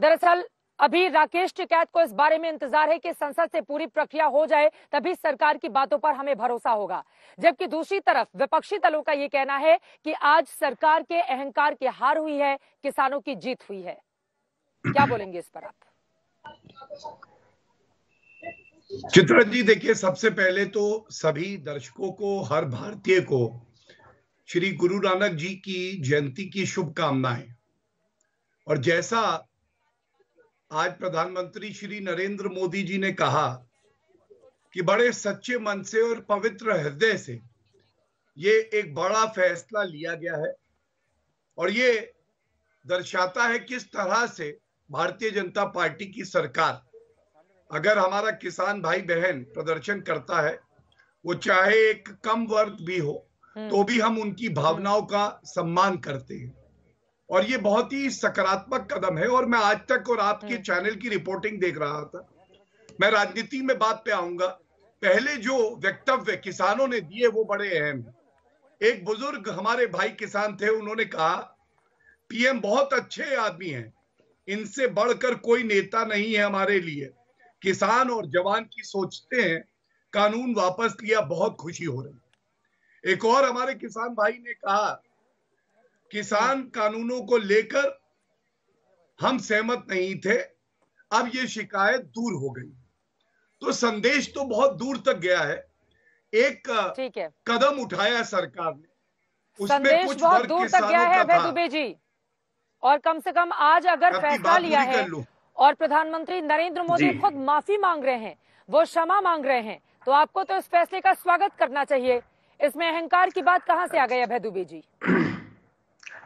दरअसल अभी राकेश टिकैत को इस बारे में इंतजार है कि संसद से पूरी प्रक्रिया हो जाए, तभी सरकार की बातों पर हमें भरोसा होगा। जबकि दूसरी तरफ विपक्षी दलों का ये कहना है कि आज सरकार के अहंकार की हार हुई है, किसानों की जीत हुई है। क्या बोलेंगे इस पर आप? चित्रा जी, देखिए, सबसे पहले तो सभी दर्शकों को, हर भारतीय को श्री गुरु नानक जी की जयंती की शुभकामनाएं। और जैसा आज प्रधानमंत्री श्री नरेंद्र मोदी जी ने कहा कि बड़े सच्चे मन से और पवित्र हृदय से ये एक बड़ा फैसला लिया गया है, और ये दर्शाता है किस तरह से भारतीय जनता पार्टी की सरकार, अगर हमारा किसान भाई बहन प्रदर्शन करता है, वो चाहे एक कम वर्ग भी हो, तो भी हम उनकी भावनाओं का सम्मान करते हैं। और ये बहुत ही सकारात्मक कदम है। और मैं आज तक और आपके चैनल की रिपोर्टिंग देख रहा था। मैं राजनीति में बात पे आऊंगा। पहले जो वक्तव्य किसानों ने दिए वो बड़े अहम हैं। एक बुजुर्ग हमारे भाई किसान थे, उन्होंने कहा, पीएम बहुत अच्छे आदमी हैं, इनसे बढ़कर कोई नेता नहीं है हमारे लिए। किसान और जवान की सोचते हैं, कानून वापस लिया, बहुत खुशी हो रही। एक और हमारे किसान भाई ने कहा, किसान कानूनों को लेकर हम सहमत नहीं थे, अब ये शिकायत दूर हो गई। तो संदेश तो बहुत दूर तक गया है। एक कदम उठाया सरकार ने, उसमें संदेश कुछ बहुत वर्ग दूर तक गया है अभय दुबे जी। और कम से कम आज अगर फैसला लिया है और प्रधानमंत्री नरेंद्र मोदी खुद माफी मांग रहे हैं, वो क्षमा मांग रहे हैं, तो आपको तो इस फैसले का स्वागत करना चाहिए। इसमें अहंकार की बात कहां से आ गई अभय दुबे जी?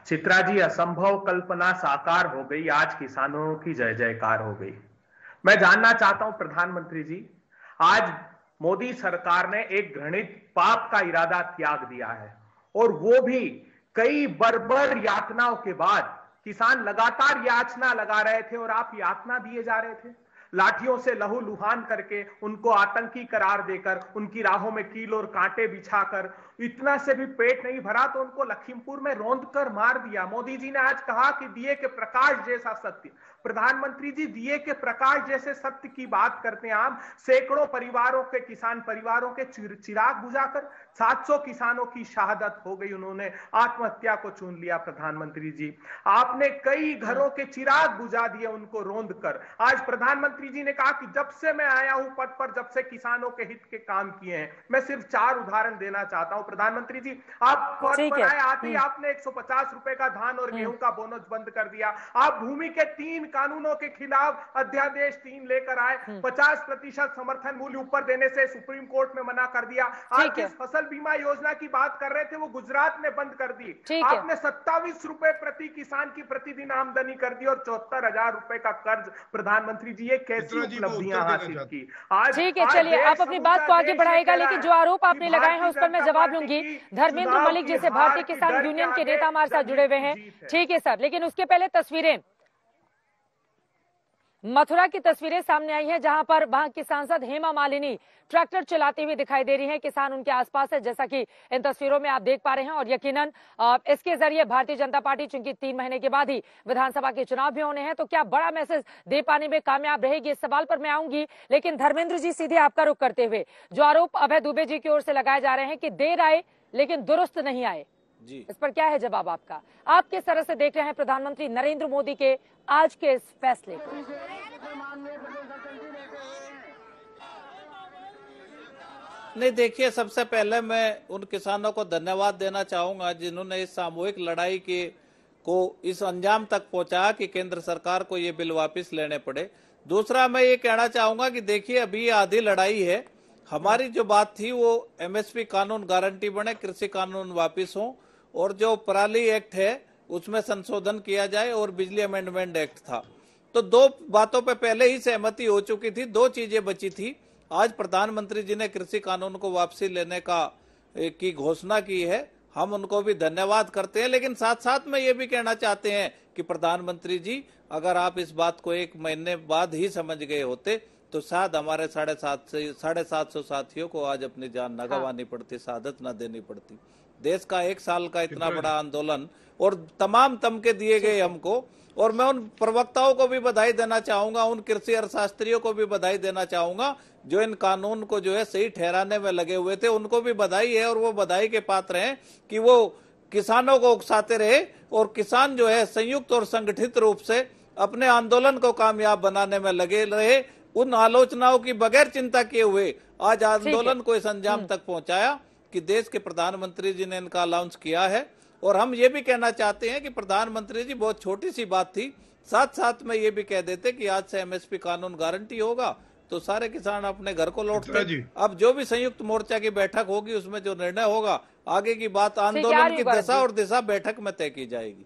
चित्रा जी, असंभव कल्पना साकार हो गई। आज किसानों की जय जयकार हो गई। मैं जानना चाहता हूं प्रधानमंत्री जी, आज मोदी सरकार ने एक घृणित पाप का इरादा त्याग दिया है, और वो भी कई बर्बर यातनाओं के बाद। किसान लगातार याचना लगा रहे थे और आप यातना दिए जा रहे थे, लाठियों से लहूलुहान करके, उनको आतंकी करार देकर, उनकी राहों में कील और कांटे बिछाकर। इतना से भी पेट नहीं भरा तो उनको लखीमपुर में रौंद कर मार दिया। मोदी जी ने आज कहा कि दिए के प्रकाश जैसा सत्य। प्रधानमंत्री जी, दिए के प्रकाश जैसे सत्य की बात करते हैं आप। सैकड़ों परिवारों के, किसान परिवारों के चिराग बुझाकर 700 किसानों की शहादत हो गई, उन्होंने आत्महत्या को चुन लिया। प्रधानमंत्री जी, आपने कई घरों के चिराग बुझा दिए उनको रौंद कर। आज प्रधानमंत्री जी ने कहा कि जब से मैं आया हूं पद पर, जब से किसानों के हित के काम किए हैं। मैं सिर्फ 4 उदाहरण देना चाहता हूं। प्रधानमंत्री जी, आप पद पर आए, आते ही आपने 150 रुपए का धान और गेहूं का बोनस बंद कर दिया। आप भूमि के 3 कानूनों के खिलाफ अध्यादेश 3 लेकर आए। 50% समर्थन मूल्य ऊपर देने से सुप्रीम कोर्ट में मना कर दिया। आज जिस फसल बीमा योजना की बात कर रहे थे, वो गुजरात ने बंद कर दी। आपने 27 रुपए प्रति किसान की प्रतिदिन आमदनी कर दी, और 74,000 रुपए का कर्ज। प्रधानमंत्री जी, ये कैसी उपलब्धियां हासिल की? आज ठीक है, चलिए, आप अपनी बात को आगे बढ़ाएगा, लेकिन जो आरोप आपने लगाए हैं उस पर मैं जवाब लूंगी। धर्मेंद्र मलिक जैसे भारतीय किसान यूनियन के नेता हमारे साथ जुड़े हुए हैं। ठीक है सर, लेकिन उसके पहले तस्वीरें, मथुरा की तस्वीरें सामने आई हैं, जहां पर वहां की सांसद हेमा मालिनी ट्रैक्टर चलाते हुए दिखाई दे रही हैं। किसान उनके आसपास है, जैसा कि इन तस्वीरों में आप देख पा रहे हैं। और यकीनन इसके जरिए भारतीय जनता पार्टी, चूंकि 3 महीने के बाद ही विधानसभा के चुनाव भी होने हैं, तो क्या बड़ा मैसेज दे पाने में कामयाब रहेगी, इस सवाल पर मैं आऊंगी। लेकिन धर्मेंद्र जी, सीधे आपका रुख करते हुए, जो आरोप अभय दुबे जी की ओर से लगाए जा रहे हैं कि देर आए लेकिन दुरुस्त नहीं आए, इस पर क्या है जवाब आपका? आप किस तरह से देख रहे हैं प्रधानमंत्री नरेंद्र मोदी के आज के इस फैसले को? नहीं, देखिए, सबसे पहले मैं उन किसानों को धन्यवाद देना चाहूंगा जिन्होंने इस सामूहिक लड़ाई को इस अंजाम तक पहुंचा कि केंद्र सरकार को ये बिल वापस लेने पड़े। दूसरा, मैं ये कहना चाहूंगा कि देखिए, अभी आधी लड़ाई है। हमारी जो बात थी वो एमएसपी कानून गारंटी बने, कृषि कानून वापिस हो, और जो पराली एक्ट है उसमें संशोधन किया जाए, और बिजली अमेंडमेंट एक्ट था। तो 2 बातों पे पहले ही सहमति हो चुकी थी, 2 चीजें बची थी। आज प्रधानमंत्री जी ने कृषि कानून को वापसी लेने की घोषणा की है, हम उनको भी धन्यवाद करते हैं। लेकिन साथ साथ में ये भी कहना चाहते हैं कि प्रधानमंत्री जी, अगर आप इस बात को 1 महीने बाद ही समझ गए होते तो शायद हमारे 750 साथियों को आज अपनी जान न गंवानी पड़ती, शहादत न देनी पड़ती। देश का 1 साल का इतना बड़ा आंदोलन और तमाम तमके दिए गए हमको। और मैं उन प्रवक्ताओं को भी बधाई देना चाहूंगा, उन कृषि अर्थशास्त्रियों को भी बधाई देना चाहूंगा जो इन कानून को जो है सही ठहराने में लगे हुए थे, उनको भी बधाई है और वो बधाई के पात्र हैं कि वो किसानों को उकसाते रहे और किसान जो है संयुक्त और संगठित रूप से अपने आंदोलन को कामयाब बनाने में लगे रहे। उन आलोचनाओं की बगैर चिंता किए हुए आज आंदोलन को इस अंजाम तक पहुंचाया कि देश के प्रधानमंत्री जी ने इनका अनाउंस किया है। और हम ये भी कहना चाहते हैं कि प्रधानमंत्री जी बहुत छोटी सी बात थी, साथ साथ में ये भी कह देते कि आज से एमएसपी कानून गारंटी होगा तो सारे किसान अपने घर को लौटते। अब जो भी संयुक्त मोर्चा की बैठक होगी उसमें जो निर्णय होगा आगे की बात आंदोलन की दशा और दिशा बैठक में तय की जाएगी।